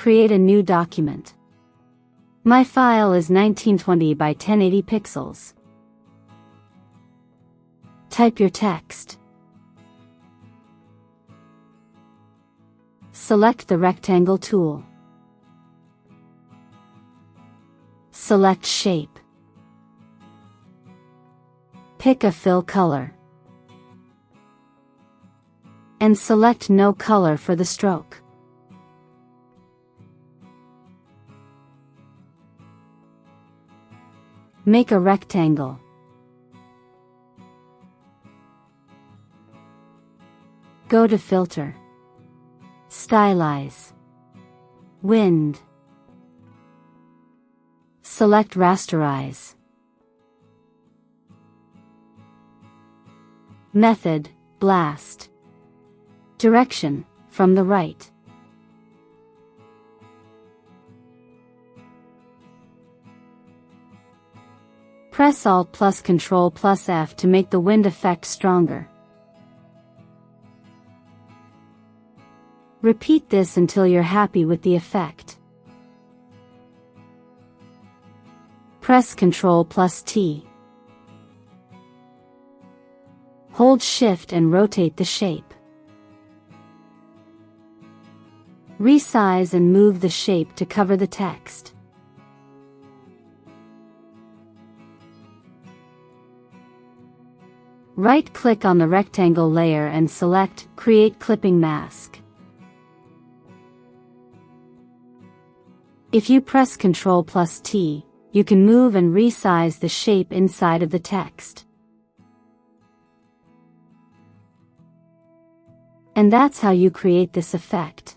create a new document. My file is 1920 by 1080 pixels. Type your text. Select the rectangle tool. Select shape. Pick a fill color. And select no color for the stroke. Make a rectangle. Go to Filter. Stylize. Wind. Select Rasterize. Method, Blast. Direction, from the right. Press Alt plus Ctrl plus F to make the wind effect stronger. Repeat this until you're happy with the effect. Press Ctrl plus T. Hold Shift and rotate the shape. Resize and move the shape to cover the text. Right-click on the rectangle layer and select Create Clipping Mask. If you press Ctrl plus T, you can move and resize the shape inside of the text. And that's how you create this effect.